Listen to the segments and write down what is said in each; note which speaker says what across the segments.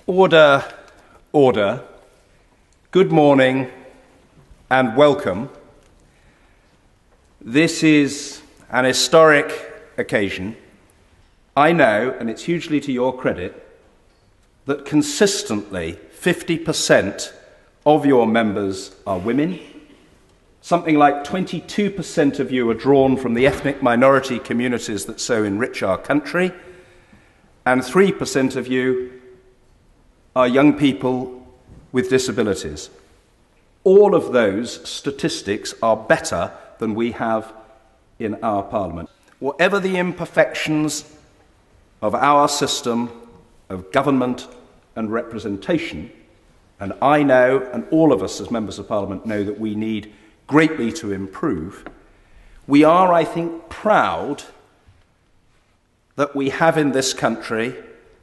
Speaker 1: Order, order. Good morning and welcome. This is an historic occasion. I know, and it's hugely to your credit, that consistently 50% of your members are women. Something like 22% of you are drawn from the ethnic minority communities that so enrich our country, and 3% of you are young people with disabilities. All of those statistics are better than we have in our Parliament. Whatever the imperfections of our system of government and representation, and I know, and all of us as members of Parliament know, that we need greatly to improve, we are, I think, proud that we have in this country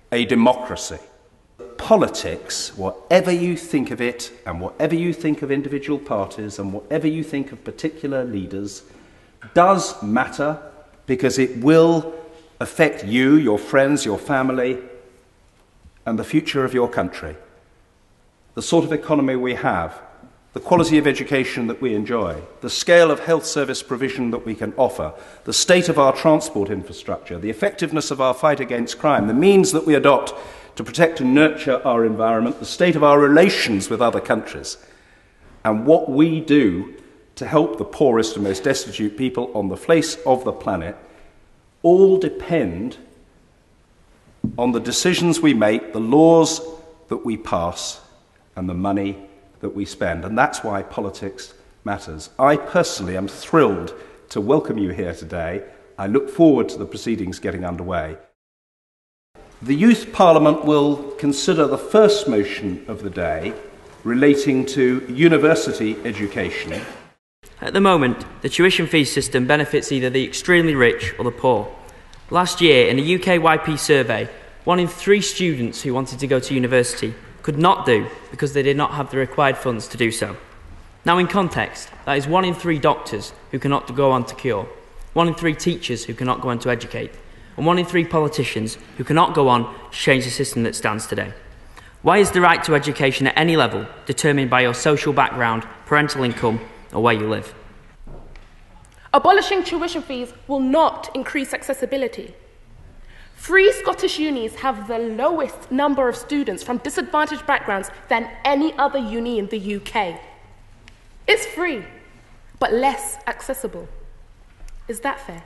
Speaker 1: a democracy. Politics, whatever you think of it, and whatever you think of individual parties, and whatever you think of particular leaders, does matter, because it will affect you, your friends, your family, and the future of your country. The sort of economy we have, the quality of education that we enjoy, the scale of health service provision that we can offer, the state of our transport infrastructure, the effectiveness of our fight against crime, the means that we adopt to protect and nurture our environment, the state of our relations with other countries, and what we do to help the poorest and most destitute people on the face of the planet, all depend on the decisions we make, the laws that we pass, and the money that we spend. And that's why politics matters. I personally am thrilled to welcome you here today. I look forward to the proceedings getting underway. The Youth Parliament will consider the first motion of the day relating to university education.
Speaker 2: At the moment, the tuition fee system benefits either the extremely rich or the poor. Last year, in a UKYP survey, 1 in 3 students who wanted to go to university could not do because they did not have the required funds to do so. Now, in context, that is 1 in 3 doctors who cannot go on to cure, 1 in 3 teachers who cannot go on to educate, and 1 in 3 politicians who cannot go on to change the system that stands today. Why is the right to education at any level determined by your social background, parental income, or where you live?
Speaker 3: Abolishing tuition fees will not increase accessibility. 3 Scottish unis have the lowest number of students from disadvantaged backgrounds than any other uni in the UK. It's free, but less accessible. Is that fair?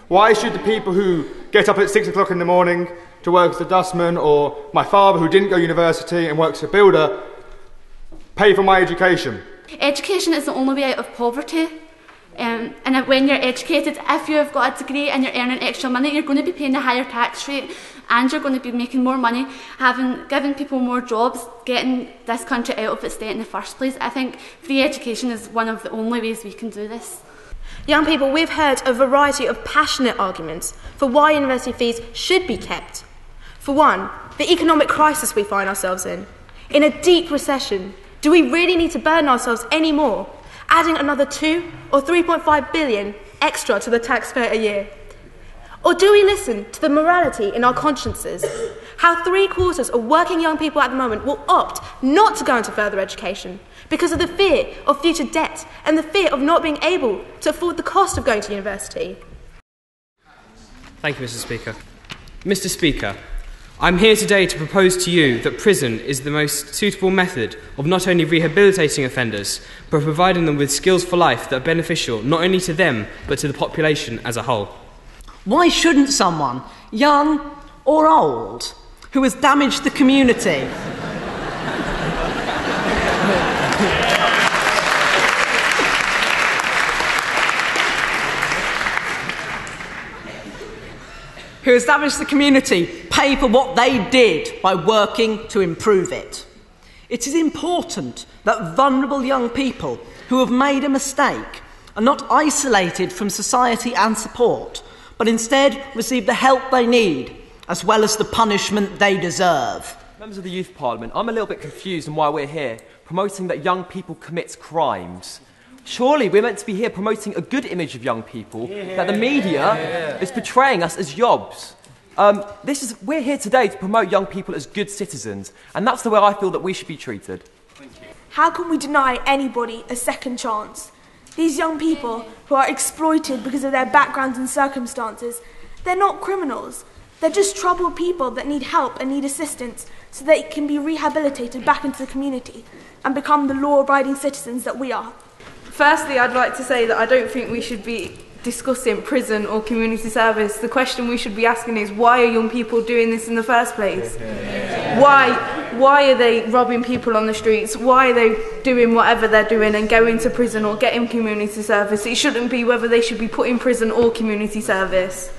Speaker 4: Why should the people who get up at 6 o'clock in the morning to work as a dustman, or my father who didn't go to university and works as a builder, pay for my education?
Speaker 5: Education is the only way out of poverty. And when you're educated, if you've got a degree and you're earning extra money, you're going to be paying a higher tax rate, and you're going to be making more money, giving people more jobs, getting this country out of its debt in the first place. I think free education is one of the only ways we can do this.
Speaker 6: Young people, we've heard a variety of passionate arguments for why university fees should be kept. For one, the economic crisis we find ourselves in. In a deep recession, do we really need to burden ourselves any more, adding another 2 or 3.5 billion extra to the taxpayer a year? Or do we listen to the morality in our consciences? How 3/4 of working young people at the moment will opt not to go into further education because of the fear of future debt and the fear of not being able to afford the cost of going to university.
Speaker 7: Thank you, Mr. Speaker. Mr. Speaker, I'm here today to propose to you that prison is the most suitable method of not only rehabilitating offenders, but providing them with skills for life that are beneficial not only to them, but to the population as a whole.
Speaker 8: Why shouldn't someone, young or old, who has damaged the community pay for what they did by working to improve it? It is important that vulnerable young people who have made a mistake are not isolated from society and support, but instead receive the help they need, as well as the punishment they deserve.
Speaker 9: Members of the Youth Parliament, I'm a little bit confused on why we're here promoting that young people commit crimes. Surely we're meant to be here promoting a good image of young people, that the media is portraying us as yobs. We're here today to promote young people as good citizens, and that's the way I feel that we should be treated.
Speaker 10: How can we deny anybody a second chance? These young people who are exploited because of their backgrounds and circumstances, they're not criminals. They're just troubled people that need help and need assistance so they can be rehabilitated back into the community and become the law-abiding citizens that we are.
Speaker 11: Firstly, I'd like to say that I don't think we should be discussing prison or community service. The question we should be asking is, why are young people doing this in the first place? Why are they robbing people on the streets? Why are they doing whatever they're doing and going to prison or getting community service? It shouldn't be whether they should be put in prison or community service.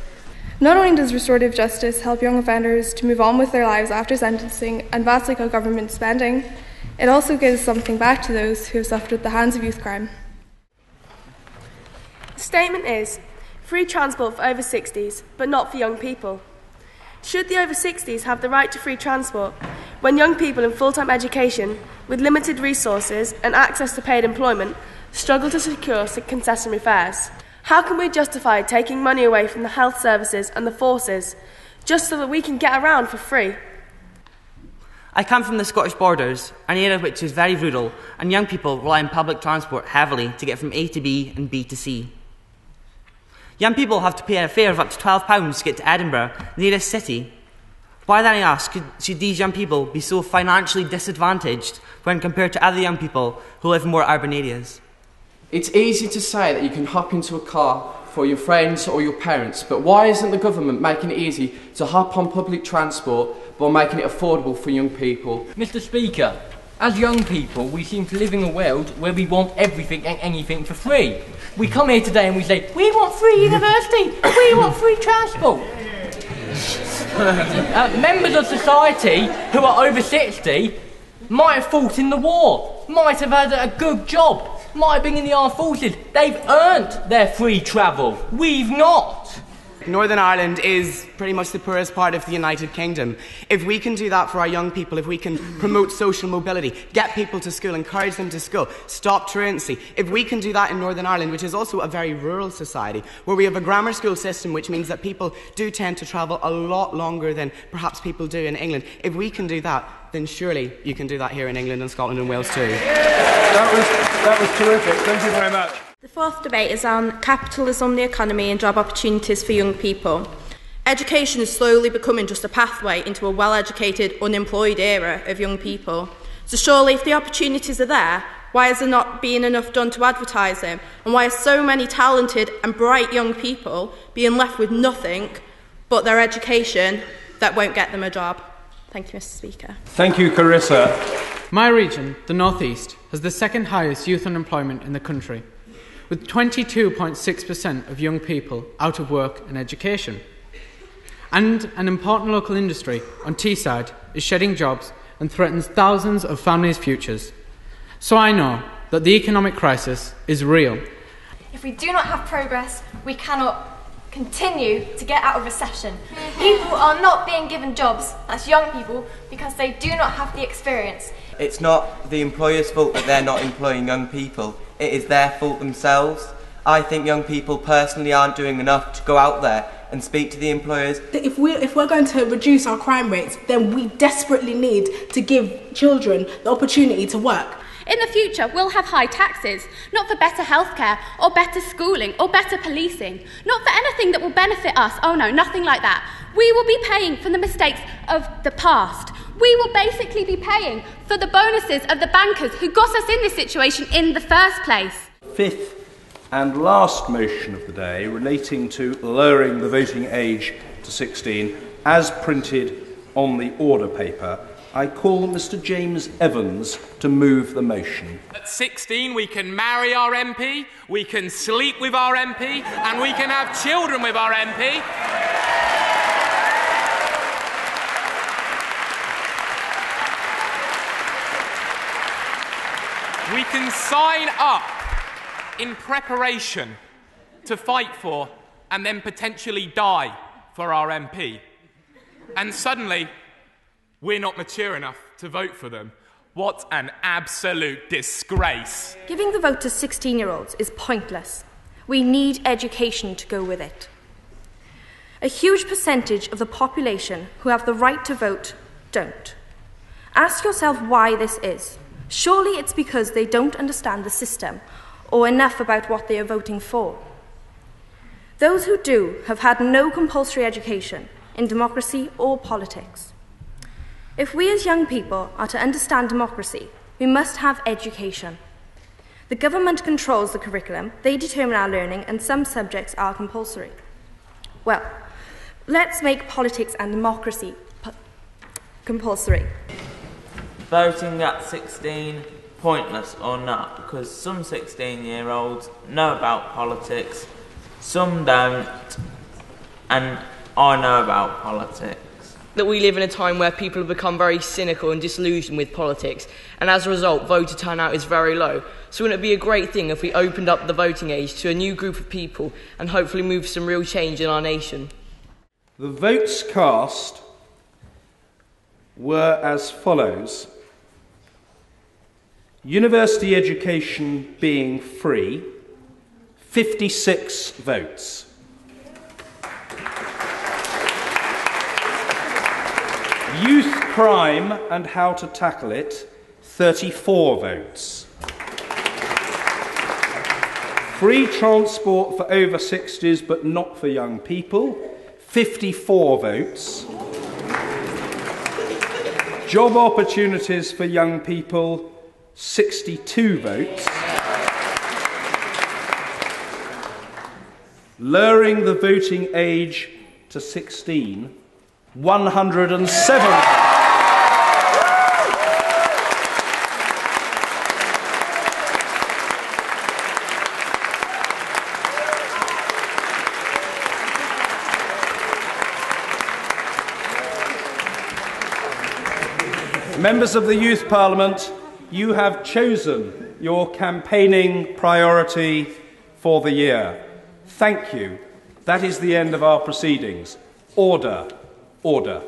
Speaker 12: Not only does restorative justice help young offenders to move on with their lives after sentencing and vastly cut government spending, it also gives something back to those who have suffered at the hands of youth crime.
Speaker 13: The statement is, free transport for over 60s, but not for young people. Should the over 60s have the right to free transport when young people in full-time education, with limited resources and access to paid employment, struggle to secure concessionary fares? How can we justify taking money away from the health services and the forces just so that we can get around for free?
Speaker 2: I come from the Scottish borders, an area which is very rural, and young people rely on public transport heavily to get from A to B and B to C. Young people have to pay a fare of up to £12 to get to Edinburgh, the nearest city. Why then, I ask, should these young people be so financially disadvantaged when compared to other young people who live in more urban areas?
Speaker 14: It's easy to say that you can hop into a car for your friends or your parents, but why isn't the government making it easy to hop on public transport while making it affordable for young people?
Speaker 15: Mr. Speaker, as young people, we seem to live in a world where we want everything and anything for free. We come here today and we say, we want free university, we want free transport. Members of society who are over 60 might have fought in the war, might have had a good job, might have been in the armed forces. They've earned their free travel. We've not.
Speaker 16: Northern Ireland is pretty much the poorest part of the United Kingdom. If we can do that for our young people, if we can promote social mobility, get people to school, encourage them to school, stop truancy, if we can do that in Northern Ireland, which is also a very rural society, where we have a grammar school system which means that people do tend to travel a lot longer than perhaps people do in England, if we can do that, then surely you can do that here in England and Scotland and Wales too.
Speaker 4: That was terrific. Thank you very much.
Speaker 6: The fourth debate is on capitalism, the economy and job opportunities for young people. Education is slowly becoming just a pathway into a well-educated, unemployed era of young people. So surely if the opportunities are there, why is there not being enough done to advertise them? And why are so many talented and bright young people being left with nothing but their education that won't get them a job? Thank you, Mr. Speaker.
Speaker 1: Thank you, Carissa.
Speaker 7: My region, the North East, has the second highest youth unemployment in the country, with 22.6% of young people out of work and education. And an important local industry on Teesside is shedding jobs and threatens thousands of families' futures. So I know that the economic crisis is real.
Speaker 17: If we do not have progress, we cannot continue to get out of recession. People are not being given jobs, that's young people, because they do not have the experience.
Speaker 18: It's not the employer's fault that they're not employing young people. It is their fault themselves. I think young people personally aren't doing enough to go out there and speak to the employers.
Speaker 19: If we're going to reduce our crime rates, then we desperately need to give children the opportunity to work.
Speaker 20: In the future, we'll have high taxes, not for better healthcare or better schooling or better policing, not for anything that will benefit us. Oh no, nothing like that. We will be paying for the mistakes of the past. We will basically be paying for the bonuses of the bankers who got us in this situation in the first place.
Speaker 1: Fifth and last motion of the day relating to lowering the voting age to 16 as printed on the order paper. I call Mr. James Evans to move the motion.
Speaker 21: At 16 we can marry our MP, we can sleep with our MP and we can have children with our MP. We can sign up in preparation to fight for and then potentially die for our MP. And suddenly, we're not mature enough to vote for them. What an absolute disgrace.
Speaker 22: Giving the vote to 16-year-olds is pointless. We need education to go with it.
Speaker 6: A huge percentage of the population who have the right to vote don't. Ask yourself why this is. Surely it's because they don't understand the system or enough about what they are voting for. Those who do have had no compulsory education in democracy or politics. If we as young people are to understand democracy, we must have education. The government controls the curriculum, they determine our learning, and some subjects are compulsory. Well, let's make politics and democracy compulsory.
Speaker 3: Voting at 16, pointless or not, because some 16-year-olds know about politics, some don't, and I know about politics.
Speaker 2: That we live in a time where people have become very cynical and disillusioned with politics, and as a result, voter turnout is very low. So wouldn't it be a great thing if we opened up the voting age to a new group of people and hopefully move some real change in our nation?
Speaker 1: The votes cast were as follows. University education being free, 56 votes. Youth crime and how to tackle it, 34 votes. Free transport for over 60s but not for young people, 54 votes. Job opportunities for young people, 62 votes. Lowering the voting age to 16, 107. Members of the Youth Parliament, you have chosen your campaigning priority for the year. Thank you. That is the end of our proceedings. Order. Order.